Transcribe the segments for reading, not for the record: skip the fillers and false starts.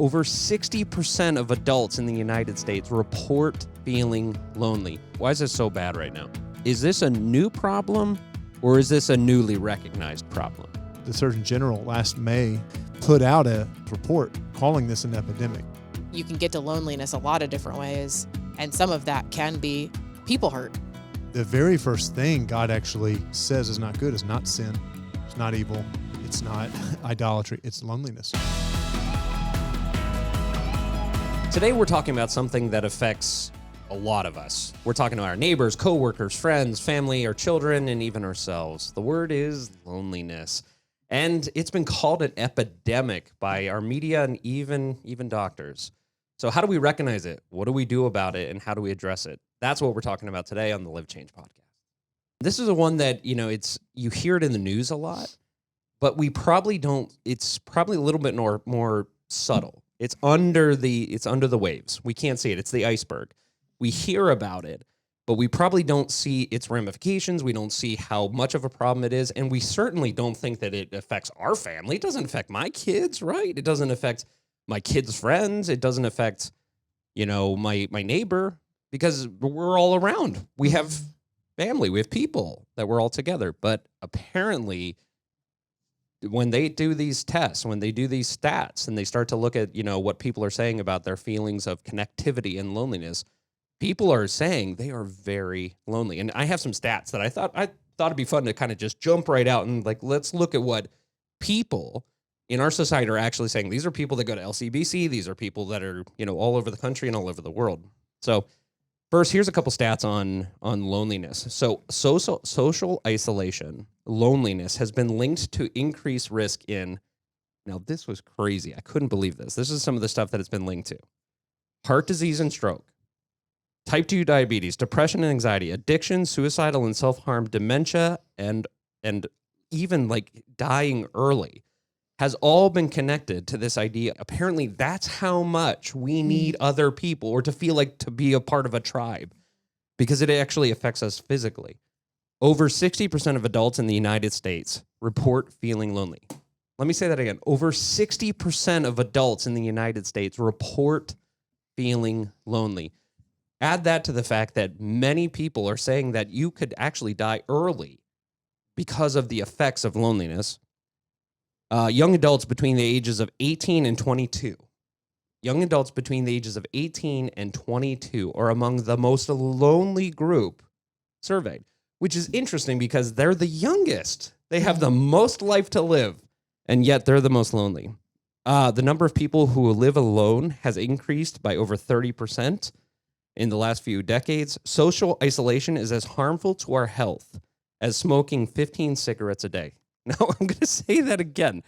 over 60% of adults in the United States report feeling lonely. Why is this so bad right now? Is this a new problem or is this a newly recognized problem? The Surgeon General last May put out a report calling this an epidemic. You can get to loneliness a lot of different ways, and some of that can be people hurt. The very first thing God actually says is not good is not sin, it's not evil, it's not idolatry, it's loneliness. Today we're talking about something that affects a lot of us. We're talking to our neighbors, coworkers, friends, family, our children, and even ourselves. The word is loneliness. And it's been called an epidemic by our media and even doctors. So how do we recognize it? What do we do about it? And how do we address it? That's what we're talking about today on the Live Change podcast. This is a one that, you hear it in the news a lot, but we probably don't. It's probably a little bit more subtle. It's under the waves. We can't see it. It's the iceberg. We hear about it, but we probably don't see its ramifications. We don't see how much of a problem it is. And we certainly don't think that it affects our family. It doesn't affect my kids, right? It doesn't affect my kids' friends. It doesn't affect, my neighbor, because we're all around. We have family. We have people that we're all together. But apparently, when they do these tests, when they do these stats, and they start to look at, what people are saying about their feelings of connectivity and loneliness, people are saying they are very lonely. And I have some stats that I thought it'd be fun to kind of just jump right out and let's look at what people in our society are actually saying. These are people that go to LCBC. These are people that are, all over the country and all over the world. So first, here's a couple stats on loneliness. So social isolation, loneliness has been linked to increased risk in, now this was crazy. I couldn't believe this. This is some of the stuff that it's been linked to. Heart disease and stroke, type 2 diabetes, depression and anxiety, addiction, suicidal and self-harm, dementia, and even dying early has all been connected to this idea. Apparently, that's how much we need other people, or to feel like to be a part of a tribe, because it actually affects us physically. Over 60% of adults in the United States report feeling lonely. Let me say that again. Over 60% of adults in the United States report feeling lonely. Add that to the fact that many people are saying that you could actually die early because of the effects of loneliness. Young adults between the ages of 18 and 22. Young adults between the ages of 18 and 22 are among the most lonely group surveyed, which is interesting because they're the youngest. They have the most life to live, and yet they're the most lonely. The number of people who live alone has increased by over 30%. In the last few decades. Social isolation is as harmful to our health as smoking 15 cigarettes a day. Now, I'm going to say that again.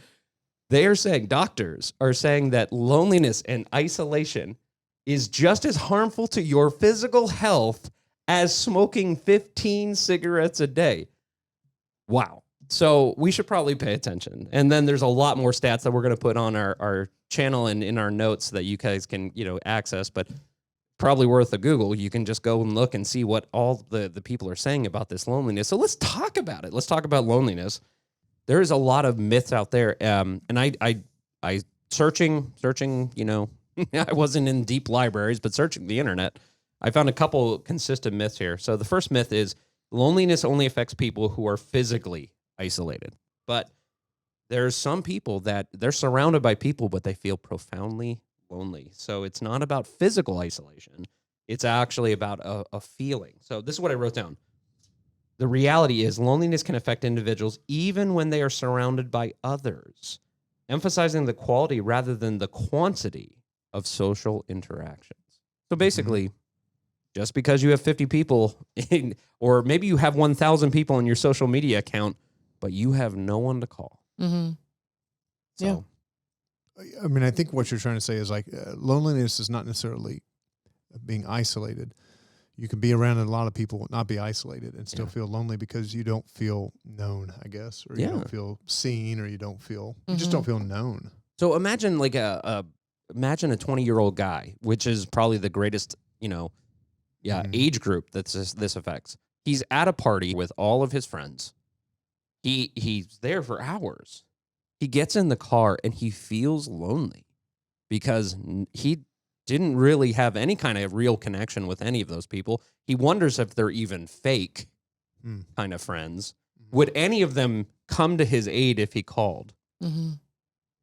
Doctors are saying that loneliness and isolation is just as harmful to your physical health as smoking 15 cigarettes a day. Wow. So we should probably pay attention. And then there's a lot more stats that we're going to put on our channel and in our notes that you guys can, access, but probably worth a Google. You can just go and look and see what all the people are saying about this loneliness. So let's talk about it. Let's talk about loneliness. There is a lot of myths out there. And I searching, I wasn't in deep libraries, but searching the internet, I found a couple consistent myths here. So the first myth is loneliness only affects people who are physically isolated. But there's some people that they're surrounded by people, but they feel profoundly lonely. So it's not about physical isolation. It's actually about a feeling. So this is what I wrote down. The reality is loneliness can affect individuals even when they are surrounded by others, emphasizing the quality rather than the quantity of social interactions. So basically, just because you have 50 people or maybe you have 1,000 people in your social media account, but you have no one to call. Mm-hmm. So, yeah. I mean, I think what you're trying to say is loneliness is not necessarily being isolated. You can be around a lot of people, not be isolated, and still feel lonely because you don't feel known, I guess, or you don't feel seen, or you just don't feel known. So imagine imagine a 20-year-old guy, which is probably the greatest, age group that this affects. He's at a party with all of his friends. He's there for hours. He gets in the car and he feels lonely. because he didn't really have any kind of real connection with any of those people. He wonders if they're even fake kind of friends. Would any of them come to his aid if he called?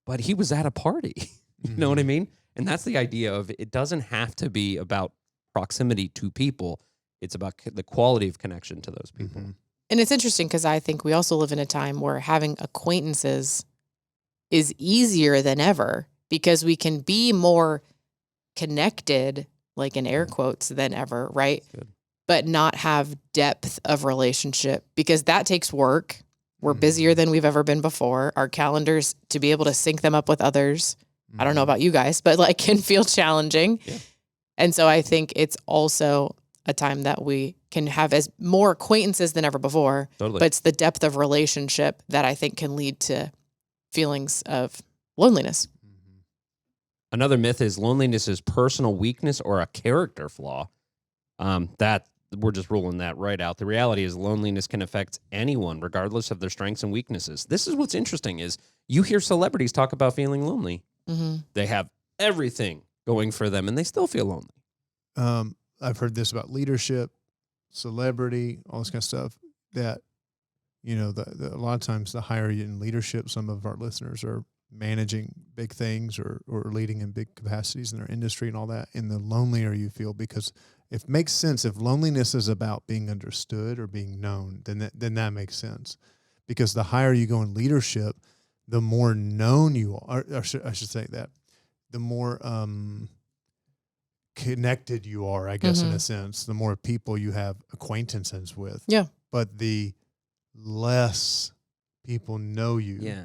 But he was at a party. You know what I mean? And that's the idea of it doesn't have to be about proximity to people. It's about the quality of connection to those people. And it's interesting because I think we also live in a time where having acquaintances is easier than ever because we can be more connected, like in air quotes, than ever, right? But not have depth of relationship because that takes work. We're busier than we've ever been before. Our calendars, to be able to sync them up with others, I don't know about you guys, but like can feel challenging. Yeah. And so I think it's also a time that we can have as more acquaintances than ever before. Totally. But it's the depth of relationship that I think can lead to feelings of loneliness. Another myth is loneliness is personal weakness or a character flaw. That we're just ruling that right out. The reality is loneliness can affect anyone regardless of their strengths and weaknesses. This is what's interesting is you hear celebrities talk about feeling lonely. They have everything going for them and they still feel lonely. I've heard this about leadership, celebrity, all this kind of stuff that, you know, a lot of times the higher you in leadership, some of our listeners are managing big things or leading in big capacities in their industry and all that. And the lonelier you feel, because it makes sense. If loneliness is about being understood or being known, then that makes sense. Because the higher you go in leadership, the more known you are, or I should say that, the more connected you are, I guess, in a sense, the more people you have acquaintances with. Yeah. But the less people know you. Yeah.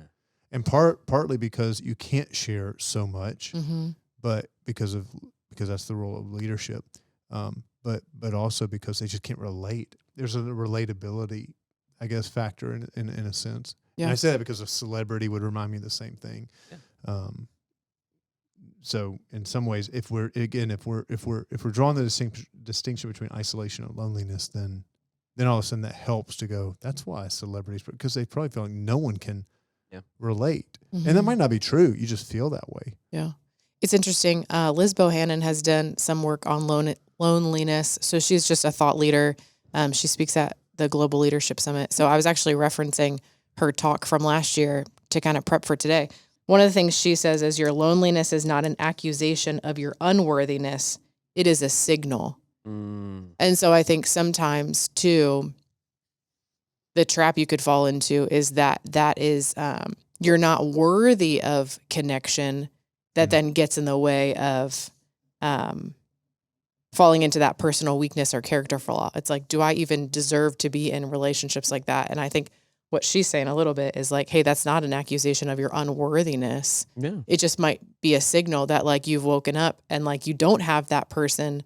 And partly because you can't share so much, but because that's the role of leadership. But also because they just can't relate. There's a relatability, I guess, factor in a sense. Yeah. And I say that because a celebrity would remind me of the same thing. Yeah. So in some ways, if we're drawing the distinction between isolation and loneliness, then all of a sudden that helps to go, that's why celebrities, because they probably feel like no one can relate. And that might not be true. You just feel that way. Yeah. It's interesting. Liz Bohannon has done some work on loneliness. So she's just a thought leader. She speaks at the Global Leadership Summit. So I was actually referencing her talk from last year to kind of prep for today. One of the things she says is your loneliness is not an accusation of your unworthiness. It is a signal. And so I think sometimes too, the trap you could fall into is that is you're not worthy of connection that then gets in the way of falling into that personal weakness or character flaw. It's like, do I even deserve to be in relationships like that? And I think what she's saying a little bit is like, hey, that's not an accusation of your unworthiness. Yeah. It just might be a signal that like you've woken up and like you don't have that person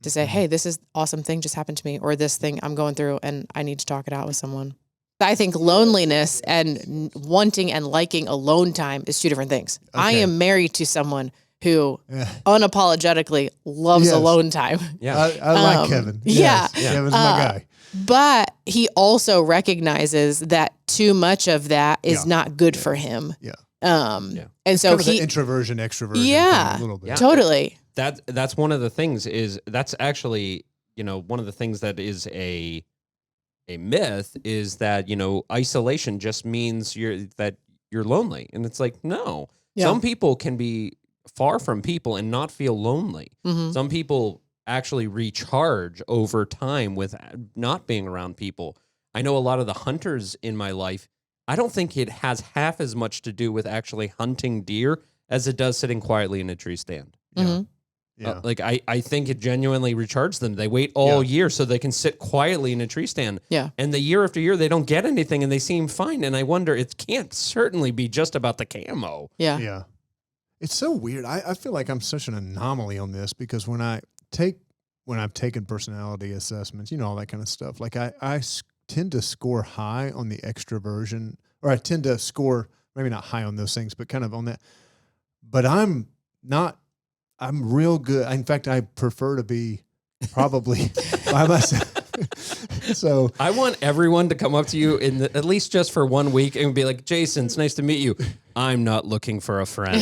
to say, hey, this is awesome thing just happened to me, or this thing I'm going through and I need to talk it out with someone. I think loneliness and wanting and liking alone time is two different things. Okay. I am married to someone who unapologetically loves alone time. Yeah, I like Kevin. Yes. Yeah. Kevin's my guy. But he also recognizes that too much of that is not good for him. Yeah. And so kind of the introversion, extroversion. Yeah. Thing, a little bit. Yeah. Totally. That's one of the things is that's actually, you know, one of the things that is a myth is that, you know, isolation just means you're lonely. And it's like, no. Yeah. Some people can be far from people and not feel lonely. Some people actually recharge over time with not being around people. I know a lot of the hunters in my life, I don't think it has half as much to do with actually hunting deer as it does sitting quietly in a tree stand. Yeah. Yeah. Like I think it genuinely recharges them. They wait all year so they can sit quietly in a tree stand. Yeah. And the year after year, they don't get anything and they seem fine. And I wonder, it can't certainly be just about the camo. Yeah. Yeah. It's so weird. I feel like I'm such an anomaly on this because when I've taken personality assessments, you know, all that kind of stuff, like I tend to score high on the extroversion, or I tend to score, maybe not high on those things, but kind of on that. But I'm real good. In fact, I prefer to be probably by myself. So I want everyone to come up to you at least just for 1 week and be like, Jason, it's nice to meet you. I'm not looking for a friend.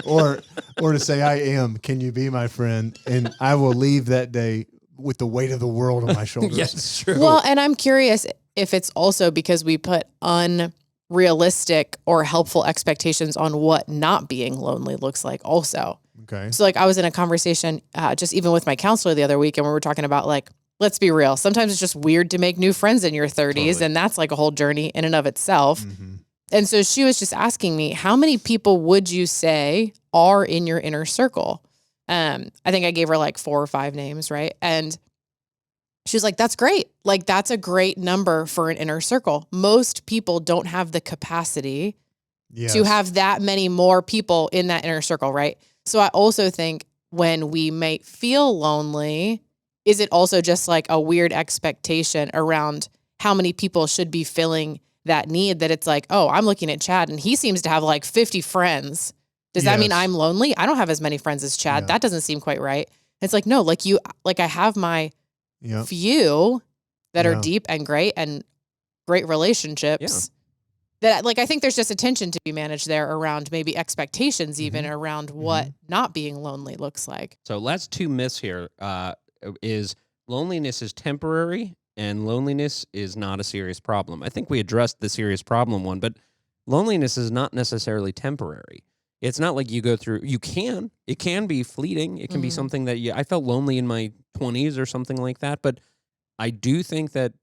or to say, I am. Can you be my friend? And I will leave that day with the weight of the world on my shoulders. Yes, it's true. Well, and I'm curious if it's also because we put unrealistic or helpful expectations on what not being lonely looks like also. Okay. So like I was in a conversation just even with my counselor the other week, and we were talking about like, let's be real. Sometimes it's just weird to make new friends in your 30s. Totally. And that's like a whole journey in and of itself. Mm-hmm. And so she was just asking me, how many people would you say are in your inner circle? I think I gave her like 4 or 5 names, right? And she was like, that's great. Like, that's a great number for an inner circle. Most people don't have the capacity to have that many more people in that inner circle, right? So I also think when we may feel lonely, is it also just like a weird expectation around how many people should be filling that need, that it's like, oh, I'm looking at Chad and he seems to have like 50 friends. Does that mean I'm lonely? I don't have as many friends as Chad. Yeah. That doesn't seem quite right. It's like, no, like I have my Yep. few that Yeah. are deep and great relationships. That like, I think there's just a tension to be managed there around maybe expectations, even around what not being lonely looks like. So last 2 myths here is loneliness is temporary and loneliness is not a serious problem. I think we addressed the serious problem one, but loneliness is not necessarily temporary. It's not like you go through, it can be fleeting. It can be something that I felt lonely in my 20s or something like that. But I do think that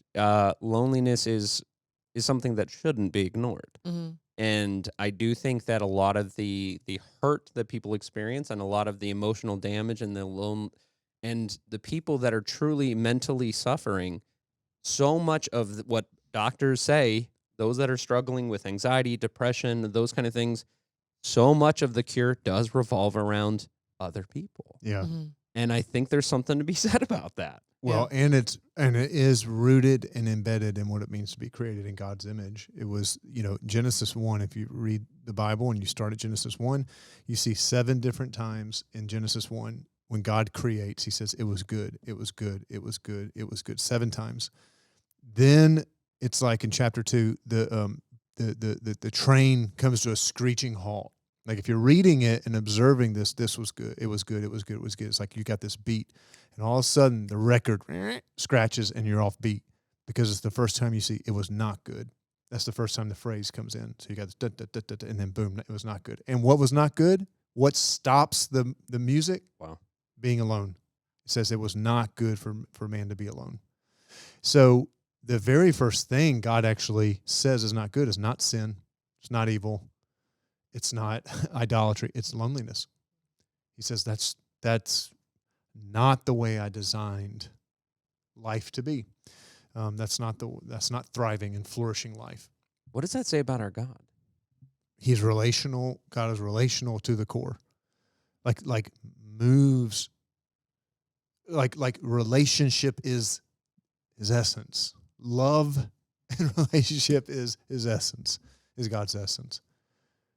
loneliness is something that shouldn't be ignored. Mm-hmm. And I do think that a lot of the hurt that people experience and a lot of the emotional damage and the people that are truly mentally suffering, so much of what doctors say, those that are struggling with anxiety, depression, those kind of things, so much of the cure does revolve around other people. Yeah. Mm-hmm. And I think there's something to be said about that. Well, and it is rooted and embedded in what it means to be created in God's image. It was, Genesis 1, if you read the Bible and you start at Genesis 1, you see 7 different times in Genesis 1 when God creates, he says, it was good, it was good, it was good, it was good, 7 times. Then it's like in chapter 2, the train comes to a screeching halt. Like if you're reading it and observing this was good, it was good, it was good, it was good. It's like you got this beat. And all of a sudden, the record scratches and you're off beat because it's the first time you see it was not good. That's the first time the phrase comes in. So you got this, da, da, da, da, da, and then boom, it was not good. And what was not good? What stops the music? Wow. Being alone. It says it was not good for man to be alone. So the very first thing God actually says is not good is not sin. It's not evil. It's not idolatry. It's loneliness. He says that's not the way I designed life to be. That's not thriving and flourishing life. What does that say about our God? He's relational. God is relational to the core. Like moves. Like relationship is his essence. Love and relationship is his essence. Is God's essence.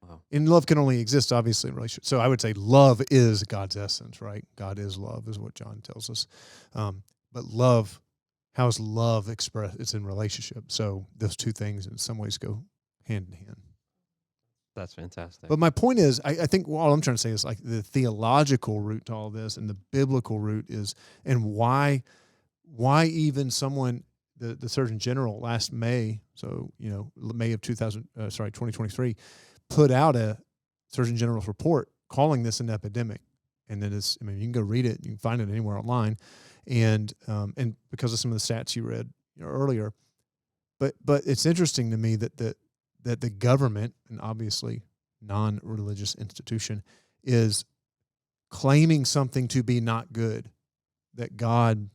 Wow. And love can only exist, obviously, in relationship. So I would say love is God's essence, right? God is love, is what John tells us. But love, how is love expressed? It's in relationship. So those two things in some ways go hand in hand. That's fantastic. But my point is, I think all I'm trying to say is like the theological root to all this and the biblical root is, and why even someone, the Surgeon General last May, so, May of 2023, put out a Surgeon General's report calling this an epidemic. And then you can go read it. You can find it anywhere online. And because of some of the stats you read earlier, but it's interesting to me that the government, and obviously non-religious institution, is claiming something to be not good that God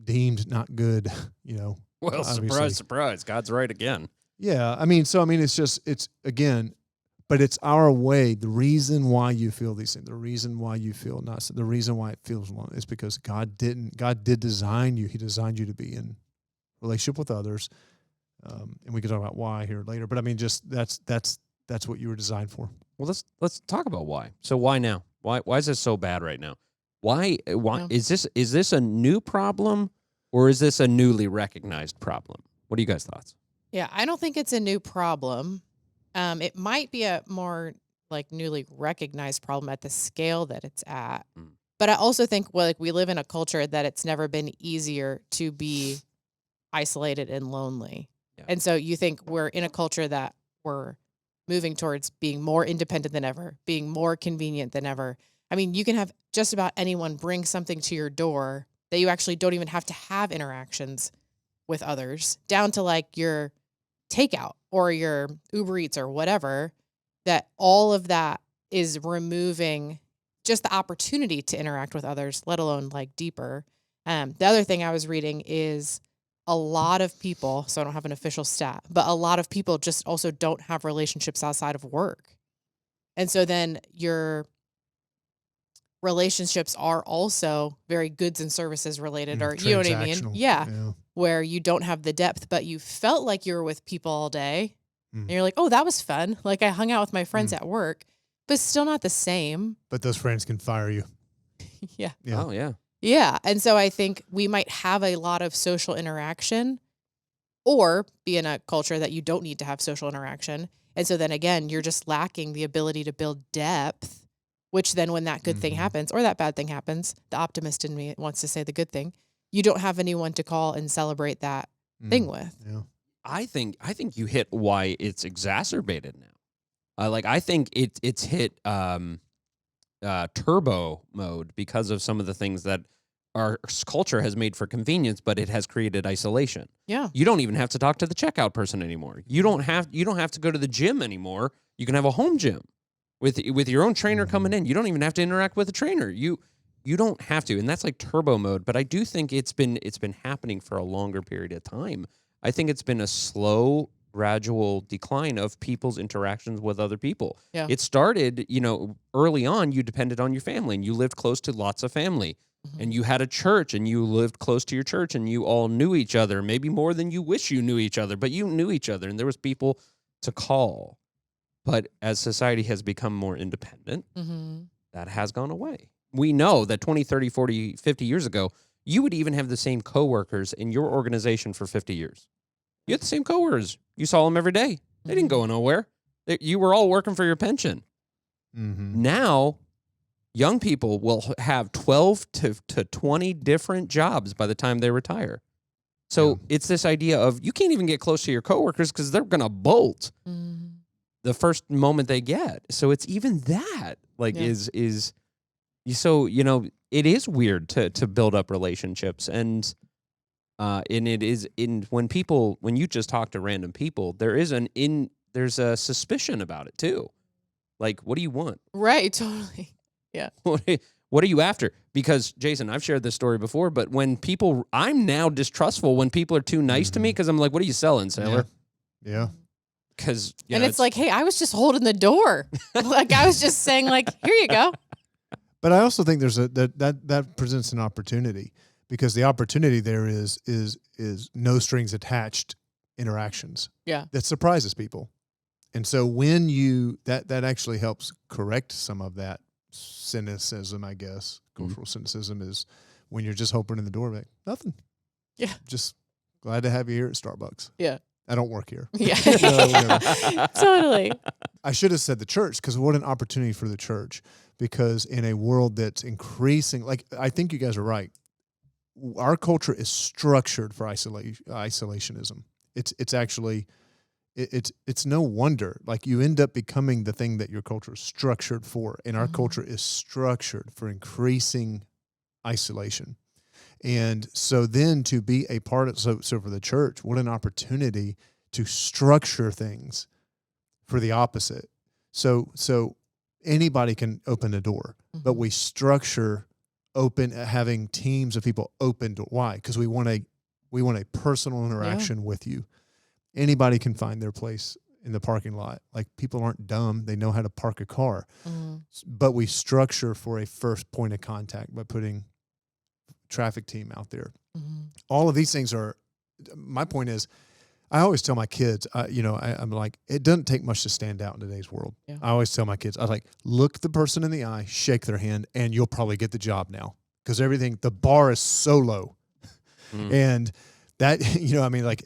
deemed not good, Well, obviously. surprise, surprise. God's right again. Yeah. It's again, but it's our way. The reason why you feel these things, the reason why you feel not, the reason why it feels lonely is because God did design you. He designed you to be in relationship with others. And we can talk about why here later, but that's what you were designed for. Well, let's talk about why. So why now? Why is this so bad right now? Why Yeah. is this a new problem, Or is this a newly recognized problem? What are you guys' thoughts? Yeah, I don't think it's a new problem. It might be a more like newly recognized problem at the scale that it's at. Mm. But I also think we live in a culture that it's never been easier to be isolated and lonely. Yeah. And so you think we're in a culture that we're moving towards being more independent than ever, being more convenient than ever. I mean, you can have just about anyone bring something to your door that you actually don't even have to have interactions with others, down to like your takeout or your Uber Eats or whatever, that all of that is removing just the opportunity to interact with others, let alone like deeper. The other thing I was reading is a lot of people, so I don't have an official stat, but a lot of people just also don't have relationships outside of work. And so then your relationships are also very goods and services related, or you know what I mean? Transactional. Yeah. Where you don't have the depth, but you felt like you were with people all day. And you're like, oh, that was fun. Like I hung out with my friends at work, but it's still not the same. But those friends can fire you. Yeah. Yeah. Oh, yeah. Yeah. And so I think we might have a lot of social interaction or be in a culture that you don't need to have social interaction. And so then again, you're just lacking the ability to build depth, which then when that good thing happens or that bad thing happens, the optimist in me wants to say the good thing, you don't have anyone to call and celebrate that thing with. Yeah. I think you hit why it's exacerbated now. I think it's hit turbo mode because of some of the things that our culture has made for convenience, but it has created isolation. Yeah. You don't even have to talk to the checkout person anymore. You don't have to go to the gym anymore. You can have a home gym with your own trainer coming in. You don't even have to interact with a trainer. You don't have to, and that's like turbo mode. But I do think it's been happening for a longer period of time. I think it's been a slow, gradual decline of people's interactions with other people. Yeah. It started, early on, you depended on your family and you lived close to lots of family. And you had a church and you lived close to your church and you all knew each other, maybe more than you wish you knew each other, but you knew each other and there was people to call. But as society has become more independent, that has gone away. We know that 20, 30, 40, 50 years ago, you would even have the same coworkers in your organization for 50 years. You had the same coworkers. You saw them every day. They didn't go nowhere. You were all working for your pension. Now, young people will have 12 to 20 different jobs by the time they retire. So it's this idea of you can't even get close to your coworkers because they're going to bolt the first moment they get. So it's even that it is weird to build up relationships and it is when you just talk to random people, there's a suspicion about it too. Like, what do you want? Right. Totally. Yeah. What are you after? Because Jason, I've shared this story before, but I'm now distrustful when people are too nice to me because I'm like, what are you selling, sailor? Yeah. Because it's like, hey, I was just holding the door. Like I was just saying, like, here you go. But I also think there's that presents an opportunity because the opportunity there is no strings attached interactions. Yeah. That surprises people. And so when that actually helps correct some of that cynicism, I guess, cultural cynicism is when you're just opening the door, like, nothing. Yeah. Just glad to have you here at Starbucks. Yeah. I don't work here. Yeah. No. Totally. I should have said the church because what an opportunity for the church because in a world that's increasing, like I think you guys are right. Our culture is structured for isolationism. It's actually it's no wonder. Like you end up becoming the thing that your culture is structured for, and our culture is structured for increasing isolation. And so then to be a part of so for the church, what an opportunity to structure things for the opposite. So anybody can open a door, but we structure having teams of people open door. Why? Because we want a personal interaction with you. Anybody can find their place in the parking lot. Like people aren't dumb. They know how to park a car. But we structure for a first point of contact by putting traffic team out there. All of these things my point is, I always tell my kids, I'm like, it doesn't take much to stand out in today's world. Yeah. I always tell my kids, I was like, look the person in the eye, shake their hand, and you'll probably get the job now. Because the bar is so low. And that, I mean, like,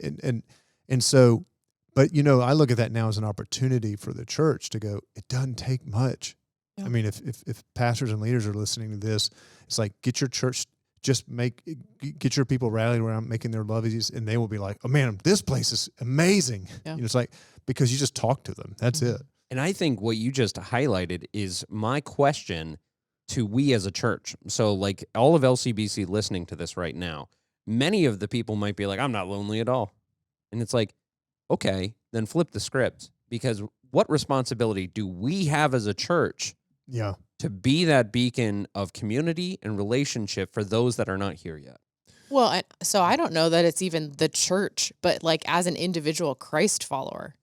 and so, but, I look at that now as an opportunity for the church to go, it doesn't take much. Yeah. I mean, if pastors and leaders are listening to this, it's like, get your church, get your people rallied around making their love easy, and they will be like, oh man, this place is amazing. Yeah. It's like, because you just talk to them. That's it. And I think what you just highlighted is my question to we as a church. So like all of LCBC listening to this right now, many of the people might be like, I'm not lonely at all. And it's like, okay, then flip the script, because what responsibility do we have as a church Yeah. to be that beacon of community and relationship for those that are not here yet? Well, so I don't know that it's even the church, but like as an individual Christ follower.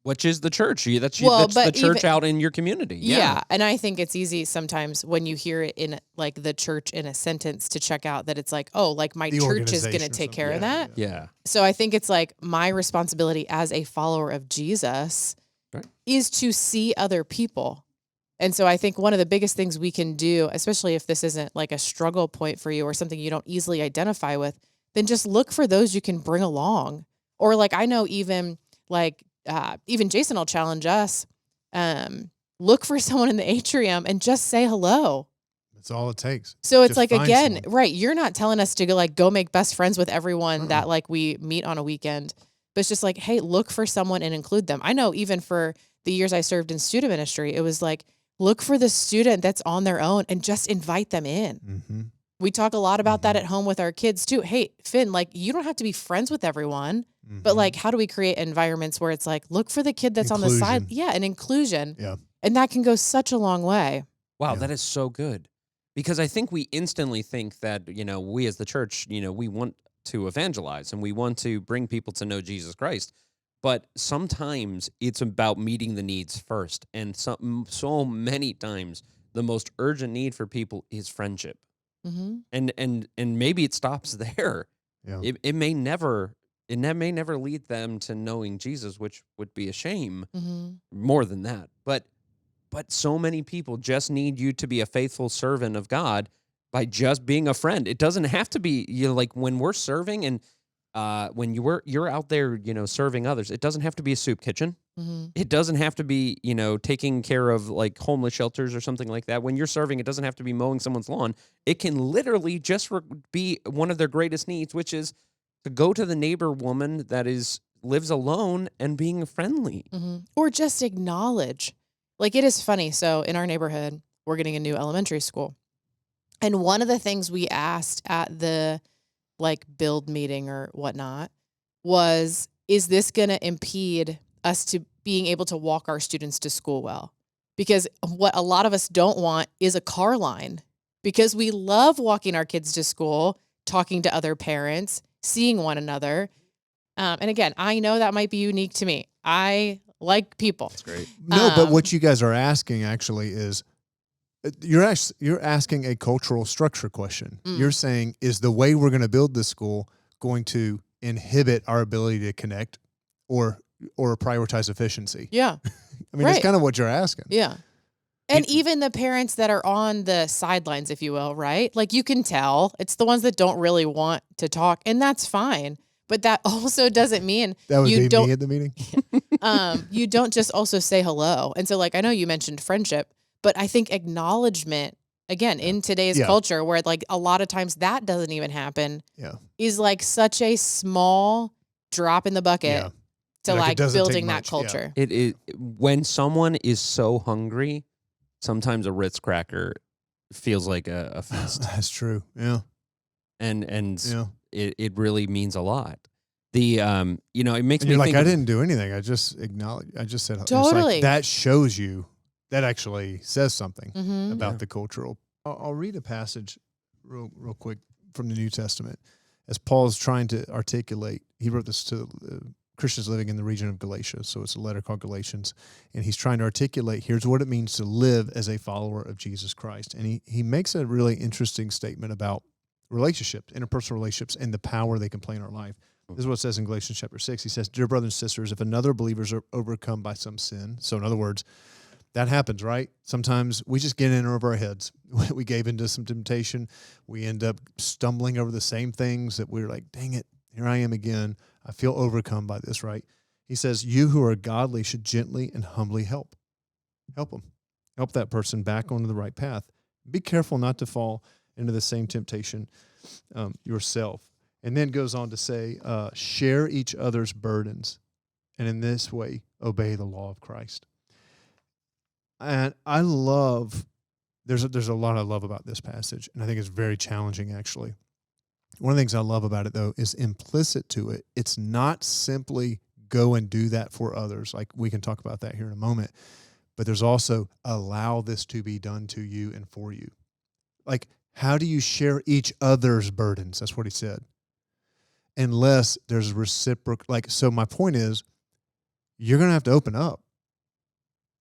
Which is the church. That's Well, the but church even- out in your community. Yeah. And I think it's easy sometimes when you hear it in like the church in a sentence to check out that it's like, oh, like my The church is organization going to or take something. care of Yeah, that. Yeah. So I think it's like my responsibility as a follower of Jesus Right. is to see other people. And so I think one of the biggest things we can do, especially if this isn't like a struggle point for you or something you don't easily identify with, then just look for those you can bring along. Or like, I know even Jason will challenge us, look for someone in the atrium and just say hello. That's all it takes. So it's Just like, find again, someone. right. You're not telling us to go make best friends with everyone that like we meet on a weekend, but it's just like, hey, look for someone and include them. I know even for the years I served in student ministry, it was like, look for the student that's on their own and just invite them in. Mm-hmm. We talk a lot about that at home with our kids too. Hey, Finn, like you don't have to be friends with everyone, but like, how do we create environments where it's like, look for the kid that's on the side? Inclusion. Yeah. An inclusion. Yeah. And that can go such a long way. Wow, Yeah. that is so good. Because I think we instantly think that, we as the church, we want to evangelize and we want to bring people to know Jesus Christ. But sometimes it's about meeting the needs first. And so many times the most urgent need for people is friendship. Mm-hmm. And maybe it stops there. Yeah. It may never lead them to knowing Jesus, which would be a shame. Mm-hmm. More than that. But so many people just need you to be a faithful servant of God by just being a friend. It doesn't have to be, like when we're serving and when you're out there, serving others, it doesn't have to be a soup kitchen. Mm-hmm. It doesn't have to be, taking care of like homeless shelters or something like that. When you're serving, it doesn't have to be mowing someone's lawn. It can literally just be one of their greatest needs, which is to go to the neighbor woman that lives alone and being friendly. Mm-hmm. Or just acknowledge. Like it is funny. So in our neighborhood, we're getting a new elementary school. And one of the things we asked at the like build meeting or whatnot was, is this going to impede us to being able to walk our students to school well? Because what a lot of us don't want is a car line, because we love walking our kids to school, talking to other parents, seeing one another. And again, I know that might be unique to me. I like people. That's great. No, but what you guys are asking actually is you're asking a cultural structure question. You're saying, is the way we're going to build this school going to inhibit our ability to connect or prioritize efficiency? Yeah. I mean, Right. that's kind of what you're asking. Yeah. And even the parents that are on the sidelines, if you will, right? Like you can tell it's the ones that don't really want to talk, and that's fine. But that also doesn't mean That would you be don't me at the meeting. you don't just also say hello. And so like I know you mentioned friendship, but I think acknowledgement, again, in today's Yeah. culture where like a lot of times that doesn't even happen, Yeah. is like such a small drop in the bucket Yeah. to Like, it like doesn't take building that much, yeah. culture. It is when someone is so hungry, sometimes a Ritz cracker feels like a feast, That's true. Yeah. and Yeah. it really means a lot. The it makes And me you're like, think I of- didn't do anything. I just acknowledged. I just said, it's Totally. like, that shows you, that actually says something Mm-hmm. about Yeah. the cultural. I'll read a passage real quick from the New Testament as Paul's trying to articulate. He wrote this to Christians living in the region of Galatia. So it's a letter called Galatians. And he's trying to articulate, here's what it means to live as a follower of Jesus Christ. And he makes a really interesting statement about relationships, interpersonal relationships, and the power they can play in our life. This is what it says in Galatians chapter 6. He says, dear brothers and sisters, if another believer is overcome by some sin, so in other words, that happens, right? Sometimes we just get in over our heads. We gave into some temptation. We end up stumbling over the same things that we're like, dang it, here I am again. I feel overcome by this, right? He says, you who are godly should gently and humbly help them. Help that person back onto the right path. Be careful not to fall into the same temptation yourself. And then goes on to say, share each other's burdens, and in this way, obey the law of Christ. And I love, there's a lot I love about this passage, and I think it's very challenging, actually. One of the things I love about it, though, is implicit to it. It's not simply go and do that for others. Like, we can talk about that here in a moment. But there's also allow this to be done to you and for you. Like, how do you share each other's burdens? That's what he said. Unless there's reciprocal, like, so my point is, you're going to have to open up.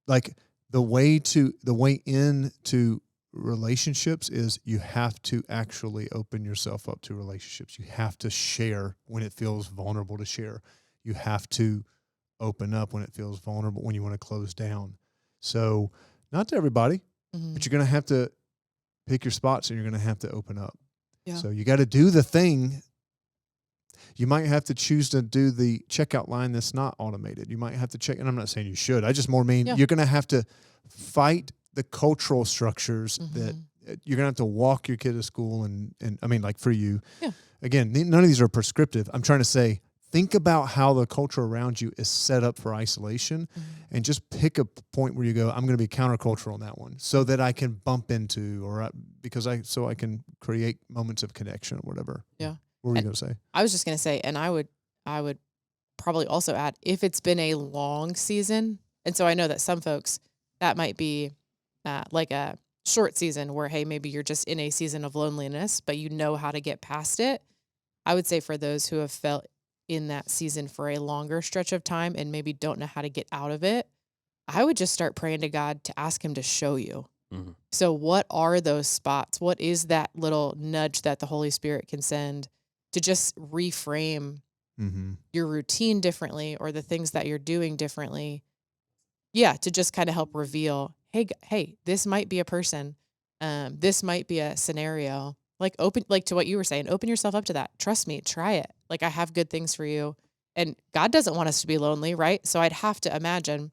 Like, the way into relationships is you have to actually open yourself up to relationships. You have to share when it feels vulnerable to share. You have to open up when it feels vulnerable, when you want to close down. So not to everybody, but you're going to have to pick your spots, and you're going to have to open up. Yeah. So you got to do the thing. You might have to choose to do the checkout line that's not automated. You might have to check, and I'm not saying you should. I just more mean you're going to have to fight the cultural structures that you're going to have to walk your kid to school. And I mean, like for you, again, none of these are prescriptive. I'm trying to say, think about how the culture around you is set up for isolation, and just pick a point where you go, I'm going to be countercultural on that one so that I can bump into, so I can create moments of connection or whatever. Yeah. What were you going to say? I was just going to say, and I would probably also add, if it's been a long season, and so I know that some folks, that might be like a short season where, hey, maybe you're just in a season of loneliness, but you know how to get past it. I would say for those who have felt in that season for a longer stretch of time and maybe don't know how to get out of it, I would just start praying to God to ask him to show you. So what are those spots? What is that little nudge that the Holy Spirit can send to just reframe your routine differently, or the things that you're doing differently? Yeah, to just kind of help reveal, hey, this might be a person. This might be a scenario. Like to what you were saying, open yourself up to that. Trust me, try it. Like, I have good things for you. And God doesn't want us to be lonely, right? So I'd have to imagine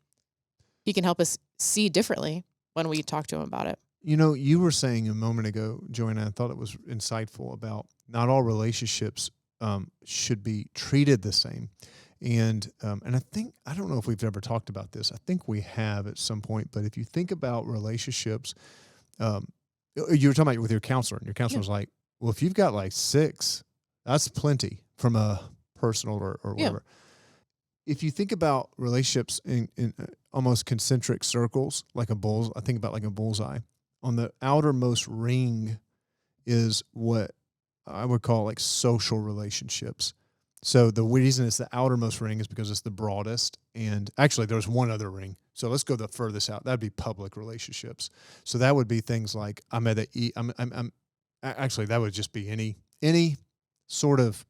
he can help us see differently when we talk to him about it. You know, you were saying a moment ago, Joanna, I thought it was insightful about not all relationships should be treated the same. And I think, I don't know if we've ever talked about this. I think we have at some point, but if you think about relationships, you were talking about with your counselor, and your counselor was like, well, if you've got like 6, that's plenty from a personal or whatever. If you think about relationships in almost concentric circles, like I think about like a bullseye. On the outermost ring is what I would call like social relationships. So the reason it's the outermost ring is because it's the broadest. And actually, there's one other ring. So let's go the furthest out. That'd be public relationships. So that would be things like actually, that would just be any sort of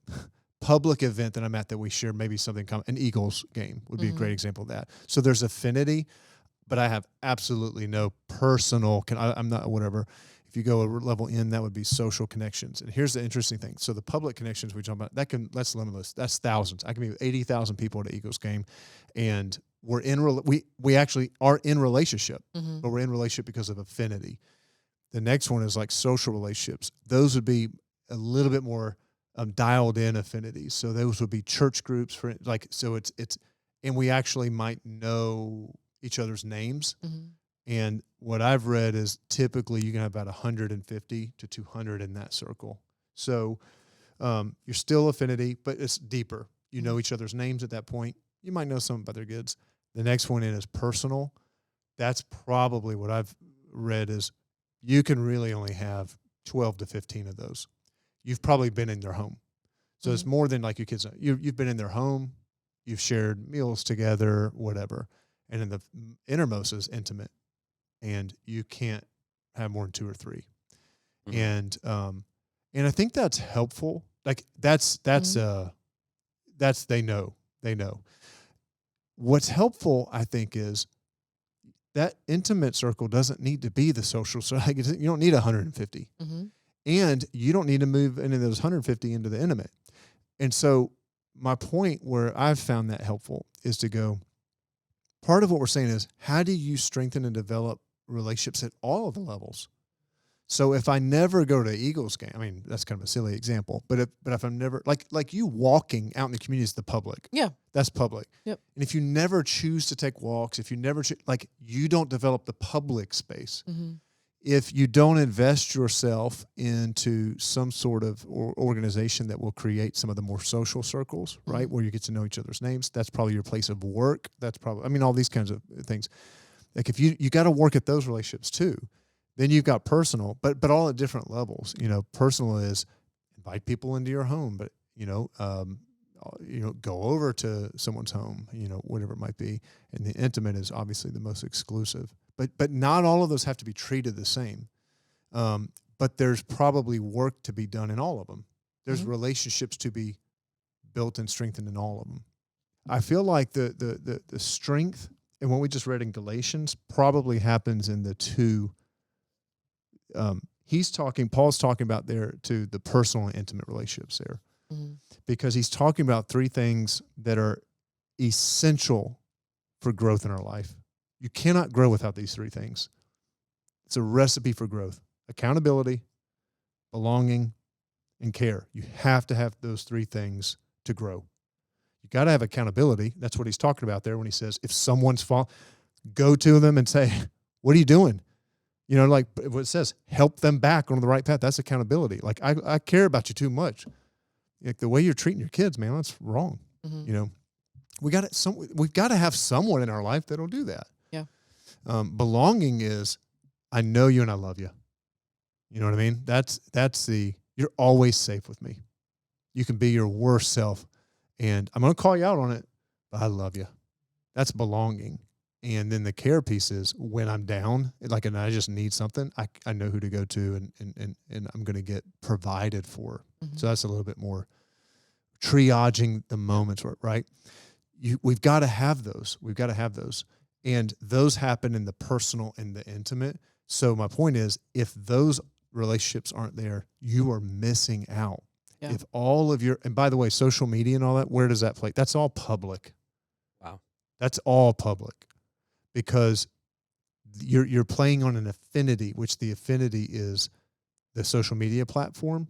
public event that I'm at that we share maybe something common. An Eagles game would be a great example of that. So there's affinity, but I have absolutely no personal. I'm not whatever. If you go a level in, that would be social connections. And here's the interesting thing. So the public connections we talk about, that's limitless. That's thousands. I can be with 80,000 people at an Eagles game, and we actually are in relationship, but we're in relationship because of affinity. The next one is like social relationships. Those would be a little bit more dialed in affinities. So those would be church groups and we actually might know each other's names. And what I've read is typically you can have about 150 to 200 in that circle. So you're still affinity, but it's deeper. You know each other's names at that point. You might know something about their kids. The next one in is personal. That's probably what I've read is you can really only have 12 to 15 of those. You've probably been in their home. So it's more than like your kids. You've been in their home. You've shared meals together, whatever. And then the innermost is intimate. And you can't have more than 2 or 3. And I think that's helpful. Like that's they know. What's helpful, I think, is that intimate circle doesn't need to be the social circle. Like, you don't need 150. Mm-hmm. And you don't need to move any of those 150 into the intimate. And so my point where I've found that helpful is to go, part of what we're saying is, how do you strengthen and develop relationships at all of the levels? So if I never go to Eagles game, I mean, that's kind of a silly example, but if I'm never, like you walking out in the community is the public. Yeah. That's public. Yep. And if you never choose to take walks, if you never, you don't develop the public space. Mm-hmm. If you don't invest yourself into some sort of organization that will create some of the more social circles, right, where you get to know each other's names, that's probably your place of work. That's probably, I mean, all these kinds of things. Like if you got to work at those relationships too. Then you've got personal, but all at different levels. You know, personal is invite people into your home, but go over to someone's home, whatever it might be. And the intimate is obviously the most exclusive. But not all of those have to be treated the same. But there's probably work to be done in all of them. There's relationships to be built and strengthened in all of them. I feel like the strength, and what we just read in Galatians, probably happens in the two. Paul's talking about there to the personal and intimate relationships there, because he's talking about three things that are essential for growth in our life. You cannot grow without these three things. It's a recipe for growth: accountability, belonging, and care. You have to have those three things to grow. You got to have accountability. That's what he's talking about there when he says, if someone's go to them and say, what are you doing? Like what it says, help them back on the right path. That's accountability. Like, I care about you too much. Like the way you're treating your kids, man, that's wrong. Mm-hmm. We've got to have someone in our life that'll do that. Yeah. Belonging is, I know you and I love you. You know what I mean? That's you're always safe with me. You can be your worst self, and I'm going to call you out on it, but I love you. That's belonging. And then the care piece is when I'm down, and I just need something, I know who to go to, and I'm going to get provided for. Mm-hmm. So that's a little bit more triaging the moments, right? We've got to have those. We've got to have those. And those happen in the personal and the intimate. So my point is, if those relationships aren't there, you are missing out. Yeah. If all of and by the way, social media and all that, where does that play? That's all public. Wow. That's all public. Because you're playing on an affinity, which the affinity is the social media platform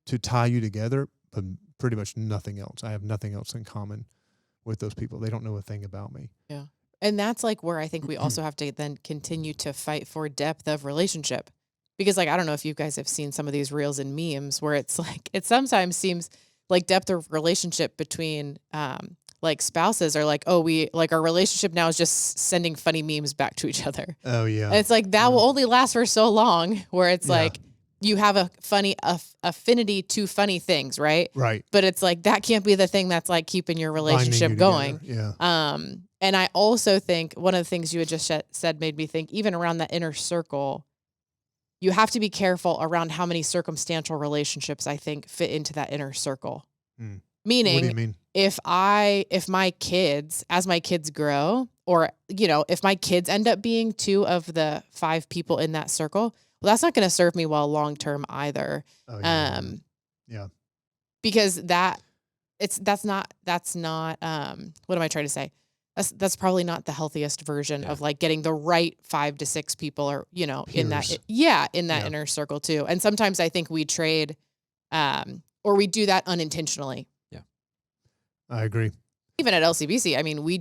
to tie you together, but pretty much nothing else. I have nothing else in common with those people. They don't know a thing about me. Yeah. And that's like where I think we also have to then continue to fight for depth of relationship. Because I don't know if you guys have seen some of these reels and memes where it's like, it sometimes seems like depth of relationship between, spouses are like, oh, our relationship now is just sending funny memes back to each other. Oh yeah. And it's like, that will only last for so long, where it's like, you have a funny affinity to funny things, right? Right. But it's like, that can't be the thing that's like keeping your relationship going. Yeah. And I also think one of the things you had just said made me think, even around that inner circle, you have to be careful around how many circumstantial relationships I think fit into that inner circle. Meaning, what do you mean? If my kids, as my kids grow, or, if my kids end up being two of the 5 people in that circle, well, that's not going to serve me well long-term either. Oh, yeah. Because that's not, what am I trying to say? That's probably not the healthiest version of getting the right 5 to 6 people, or, Peers. in that inner circle too. And sometimes I think we trade, or we do that unintentionally. Yeah. I agree. Even at LCBC, I mean, we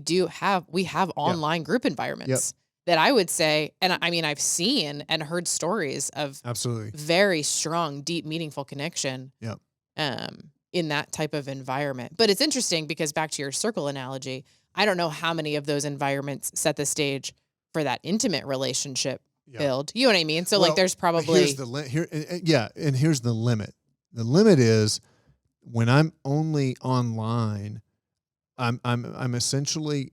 have online group environments that I would say, and I mean, I've seen and heard stories of absolutely very strong, deep, meaningful connection. Yep. In that type of environment. But it's interesting because, back to your circle analogy, I don't know how many of those environments set the stage for that intimate relationship build. You know what I mean? So there's probably here's the limit. The limit is when I'm only online, I'm essentially,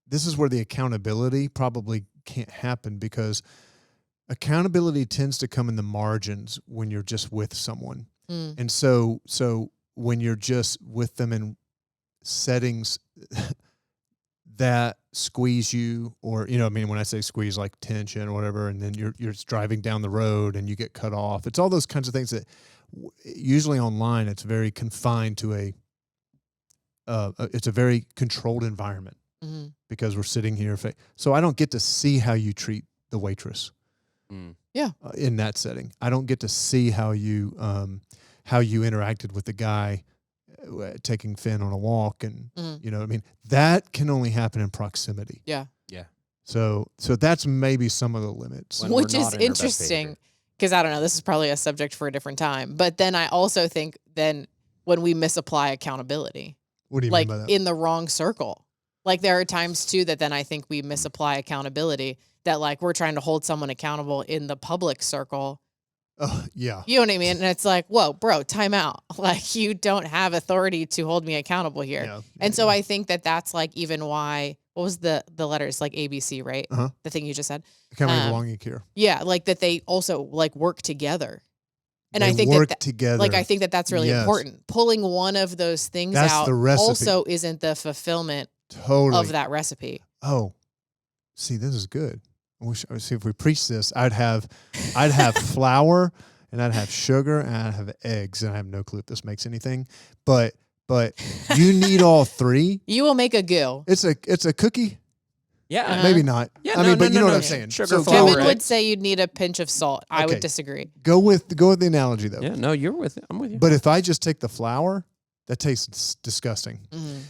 this is where the accountability probably can't happen, because accountability tends to come in the margins when you're just with someone. And so when you're just with them in settings that squeeze you, or, you know, I mean, when I say squeeze, like tension or whatever, and then you're driving down the road and you get cut off. It's all those kinds of things that usually online, it's very confined to it's a very controlled environment because we're sitting here. So I don't get to see how you treat the waitress. In that setting. I don't get to see how you interacted with the guy taking Finn on a walk, and you know, I mean, that can only happen in proximity. Yeah. So that's maybe some of the limits. Which is interesting because I don't know, this is probably a subject for a different time. But then I also think then when we misapply accountability, what do you like mean by that? in the wrong circle, like there are times too that then I think we misapply accountability, that like we're trying to hold someone accountable in the public circle. Yeah. You know what I mean? And it's like, whoa, bro, time out. Like you don't have authority to hold me accountable here. Yeah. And so I think that that's like even why, what was the letters, like ABC, right? The thing you just said. Accountability, belonging, care. Yeah. Like that they also like work together. And They I think work that together. like, I think that that's really important. Pulling one of those things That's out the recipe. also isn't the fulfillment of that recipe. Oh, see, this is good. See, if we preach this, I'd have flour, and I'd have sugar, and I'd have eggs, and I have no clue if this makes anything, but you need all three. You will make a goo. It's a cookie. Yeah, maybe not. Yeah, I mean, but you know what I'm saying. Sugar, So flour, Kevin would eggs. say you'd need a pinch of salt. I would disagree. Go with the analogy though. Yeah, no, you're with it. I'm with you. But if I just take the flour, that tastes disgusting.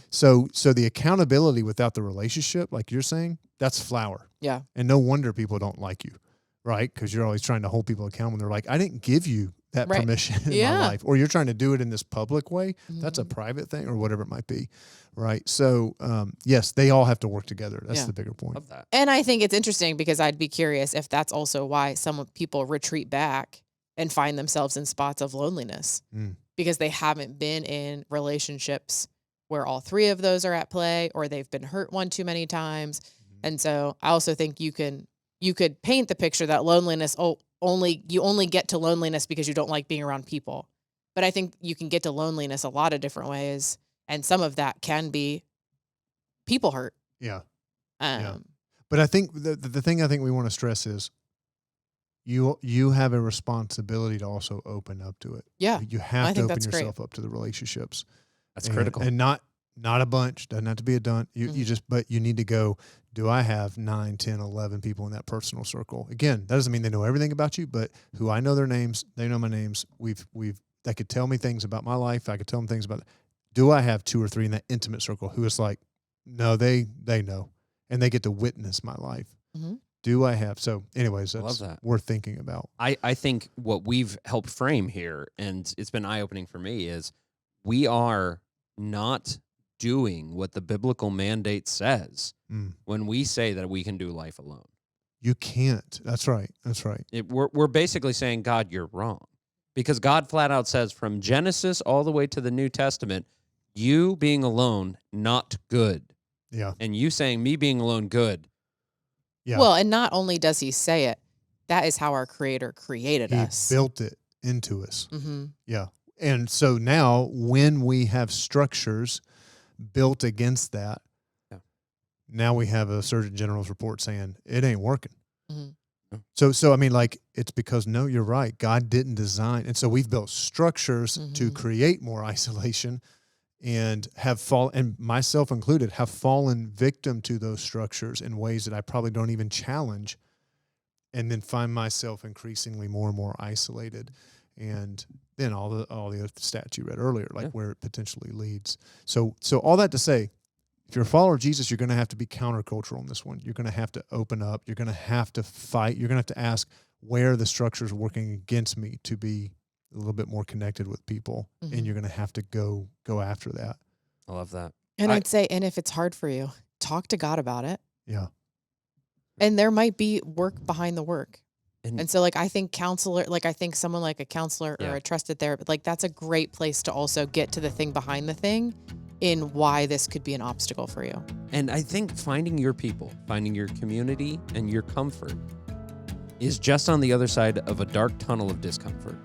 So the accountability without the relationship, like you're saying, that's flour. Yeah. And no wonder people don't like you, right? Because you're always trying to hold people accountable. They're like, I didn't give you that permission in my life. Or you're trying to do it in this public way. That's a private thing or whatever it might be, right? So, yes, they all have to work together. That's the bigger point. Love that. And I think it's interesting because I'd be curious if that's also why some people retreat back and find themselves in spots of loneliness because they haven't been in relationships where all three of those are at play, or they've been hurt one too many times. And so I also think you could paint the picture that loneliness, you only get to loneliness because you don't like being around people. But I think you can get to loneliness a lot of different ways. And some of that can be people hurt. Yeah. Yeah. But I think the thing I think we want to stress is you have a responsibility to also open up to it. Yeah. You have to open yourself up to the relationships. That's critical. And not a bunch. Doesn't have to be a done. But you need to go, do I have 9, 10, 11 people in that personal circle? Again, that doesn't mean they know everything about you, but who I know their names, they know my names. They could tell me things about my life. I could tell them things about, do I have 2 or 3 in that intimate circle who is like, no, they know, and they get to witness my life. Do I have? So anyways, that's worth thinking about. I think what we've helped frame here, and it's been eye-opening for me, is we are not doing what the biblical mandate says when we say that we can do life alone. You can't. That's right. We're basically saying, God, you're wrong. Because God flat out says from Genesis all the way to the New Testament, you being alone, not good. Yeah. And you saying me being alone, good. Yeah. Well, and not only does he say it, that is how our Creator created us. He built it into us. Yeah. And so now when we have structures built against that, now we have a Surgeon General's report saying it ain't working. So I mean, like, it's because, no, you're right. God didn't design. And so we've built structures to create more isolation, and and myself included, have fallen victim to those structures in ways that I probably don't even challenge, and then find myself increasingly more and more isolated. And then all the other stats you read earlier, like where it potentially leads. So all that to say, if you're a follower of Jesus, you're going to have to be countercultural in this one. You're going to have to open up. You're going to have to fight. You're going to have to ask, where are the structures working against me to be a little bit more connected with people? And you're going to have to go after that. I love that. And I'd say, and if it's hard for you, talk to God about it. Yeah. And there might be work behind the work. And so, like, I think someone like a counselor or a trusted therapist, like, that's a great place to also get to the thing behind the thing in why this could be an obstacle for you. And I think finding your people, finding your community and your comfort is just on the other side of a dark tunnel of discomfort.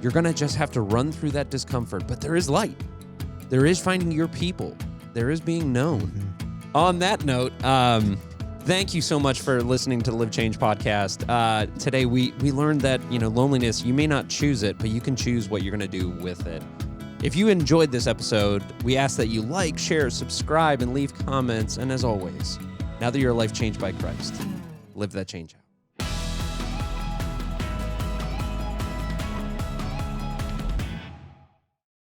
You're going to just have to run through that discomfort, but there is light. There is finding your people. There is being known. On that note, thank you so much for listening to the Live Change podcast. Today, we learned that, loneliness, you may not choose it, but you can choose what you're going to do with it. If you enjoyed this episode, we ask that you like, share, subscribe, and leave comments. And as always, now that you're a life changed by Christ, live that change out.